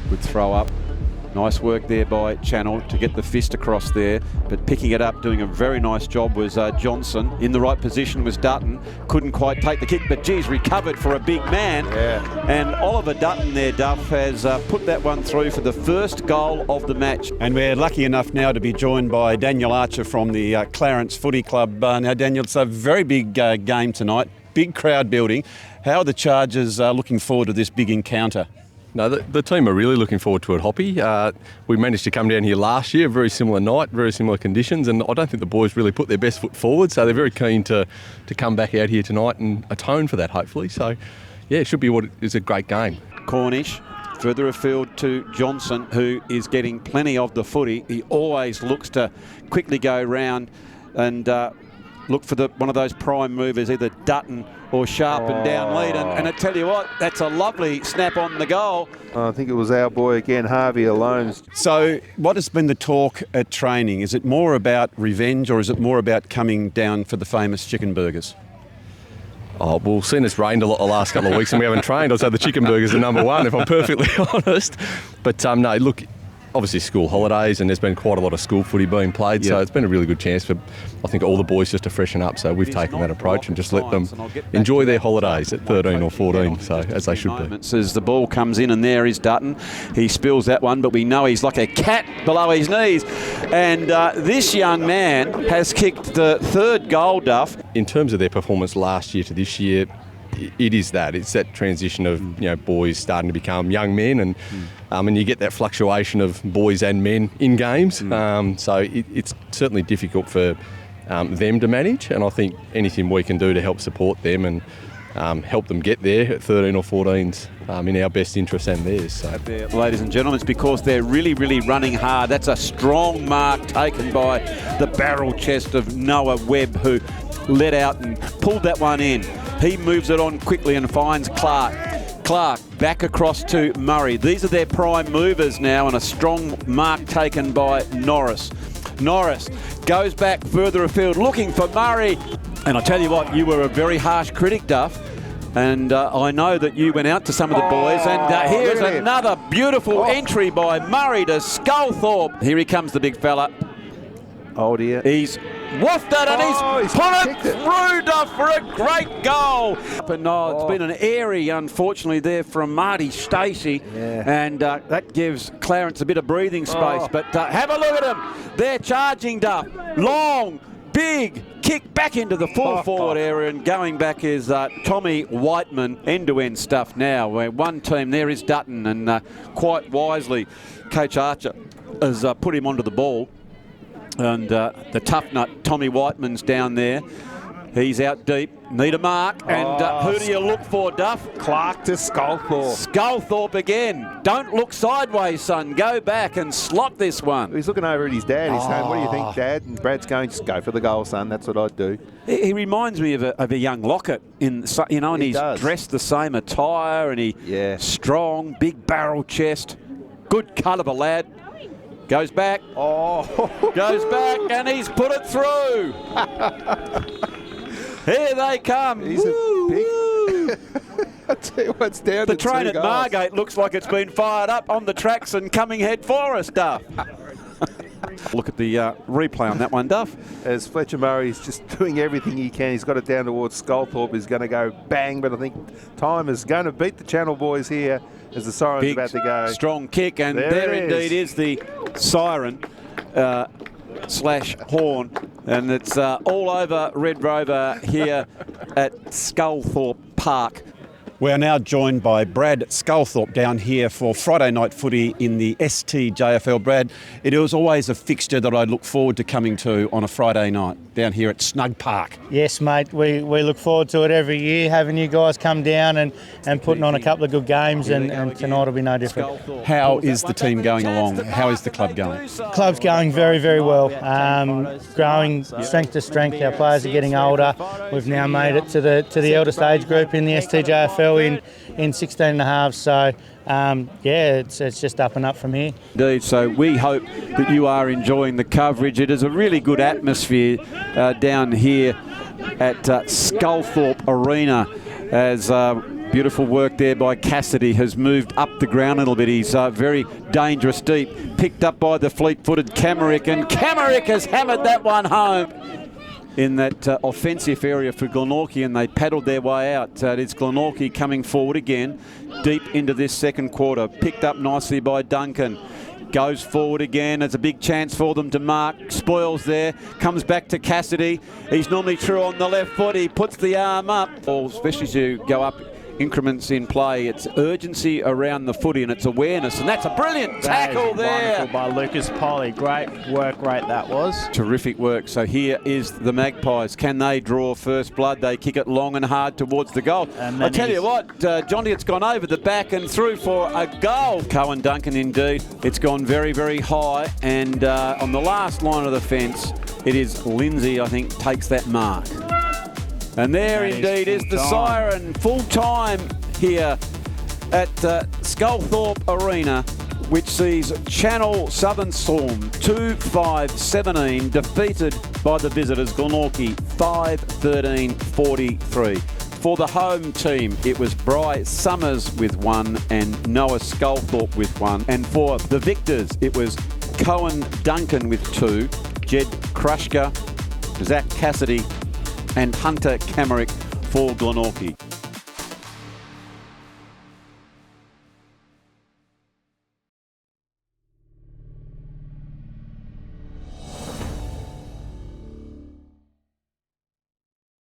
Good throw up. Nice work there by Channel to get the fist across there, but picking it up, doing a very nice job was Johnson. In the right position was Dutton. Couldn't quite take the kick, but geez, recovered for a big man. Yeah. And Oliver Dutton there, Duff, has put that one through for the first goal of the match. And we're lucky enough now to be joined by Daniel Archer from the Clarence Footy Club. Now, Daniel, it's a very big game tonight, big crowd building. How are the Chargers looking forward to this big encounter? No, the team are really looking forward to it, Hoppy. We managed to come down here last year, very similar night, very similar conditions, and I don't think the boys really put their best foot forward, so they're very keen to come back out here tonight and atone for that, hopefully. So, yeah, it should be what is a great game. Cornish, further afield to Johnson, who is getting plenty of the footy. He always looks to quickly go round and look for one of those prime movers, either Dutton or Sharp and down lead. And I tell you what, that's a lovely snap on the goal. I think it was our boy again, Harvey alone. So what has been the talk at training? Is it more about revenge or is it more about coming down for the famous chicken burgers? Oh, well, seeing it's rained a lot the last couple of weeks and we haven't trained, I'd say the chicken burgers are number one, if I'm perfectly honest. But no, look, obviously school holidays and there's been quite a lot of school footy being played, so it's been a really good chance for, I think, all the boys just to freshen up. So we've taken that approach and just let them enjoy their holidays at 13 or 14, so as they should be. As the ball comes in, and there is Dutton. He spills that one, but we know he's like a cat below his knees. And this young man has kicked the third goal, Duff. In terms of their performance last year to this year, it is that. It's that transition of boys starting to become young men, and you get that fluctuation of boys and men in games. So it's certainly difficult for them to manage, and I think anything we can do to help support them and help them get there at 13 or 14's in our best interest and theirs. So. Ladies and gentlemen, it's because they're really, really running hard. That's a strong mark taken by the barrel chest of Noah Webb, who let out and pulled that one in. He moves it on quickly and finds Clark. Clark back across to Murray. These are their prime movers now, and a strong mark taken by Norris. Norris goes back further afield looking for Murray. And I tell you what, you were a very harsh critic, Duff. And I know that you went out to some of the boys. And here's another beautiful entry by Murray to Sculthorpe. Here he comes, the big fella. Oh dear. He's woofed it and he's put it through, Duff, for a great goal. But no, it's been an airy, unfortunately, there from Marty Stacey. And that gives Clarence a bit of breathing space. But have a look at him. They're charging, Duff. Long, big kick back into the full forward area, and going back is Tommy Whiteman. End-to-end stuff now. Where one team there is Dutton, and quite wisely, Coach Archer has put him onto the ball. And the tough nut, Tommy Whiteman's down there. He's out deep. Need a mark. And who do you look for, Duff? Clark to Sculthorpe. Sculthorpe again. Don't look sideways, son. Go back and slot this one. He's looking over at his dad. He's saying, what do you think, Dad? And Brad's going, just go for the goal, son. That's what I'd do. He reminds me of a young Lockett, and he's dressed the same attire, and strong, big barrel chest. Good cut of a lad. Goes back. Goes back, and he's put it through. Here they come. He's a big... I tell you what's down. The train at Margate looks like it's been fired up on the tracks and coming head for us, Duff. Look at the replay on that one, Duff. As Fletcher Murray's just doing everything he can. He's got it down towards Sculthorpe. He's going to go bang, but I think time is going to beat the Channel boys here as the siren's about to go. Strong kick, and there indeed is the siren slash horn, and it's all over Red Rover here at Sculthorpe Park. We are now joined by Brad Sculthorpe down here for Friday night footy in the STJFL. Brad, it was always a fixture that I look forward to coming to on a Friday night down here at Snug Park. Yes, mate. We look forward to it every year, having you guys come down and putting on a couple of good games, and tonight will be no different. How is the team going along? How is the club going? Club's going very, very well. Growing strength to strength. Our players are getting older. We've now made it to the eldest age group in the STJFL in 16 and a half. So, it's just up and up from here. Indeed, so we hope that you are enjoying the coverage. It is a really good atmosphere down here at Sculthorpe Arena as Beautiful work there by Cassidy, has moved up the ground a little bit. He's very dangerous deep. Picked up by the fleet-footed Camerick, and Camerick has hammered that one home in that offensive area for Glenorchy, and they paddled their way out. It's Glenorchy coming forward again, deep into this second quarter. Picked up nicely by Duncan. Goes forward again. It's a big chance for them to mark. Spoils there. Comes back to Cassidy. He's normally true on the left foot. He puts the arm up. Especially as you go up increments in play, it's urgency around the footy and it's awareness, and that's a brilliant tackle there. Wonderful by Lucas Polly. Great work rate that was. Terrific work. So here is the Magpies. Can they draw first blood? They kick it long and hard towards the goal. I tell you what, Johnny, it's gone over the back and through for a goal. Cohen Duncan indeed. It's gone very, very high, and on the last line of the fence, it is Lindsay, I think, takes that mark. And there indeed is the siren, full time here at Sculthorpe Arena, which sees Channel Southern Storm 2-5-17 defeated by the visitors Glenorchy 5-13-43. For the home team, it was Bry Summers with 1 and Noah Sculthorpe with 1. And for the victors, it was Cohen Duncan with 2, Jed Krushka, Zach Cassidy, and Hunter Camerick for Glenorchy.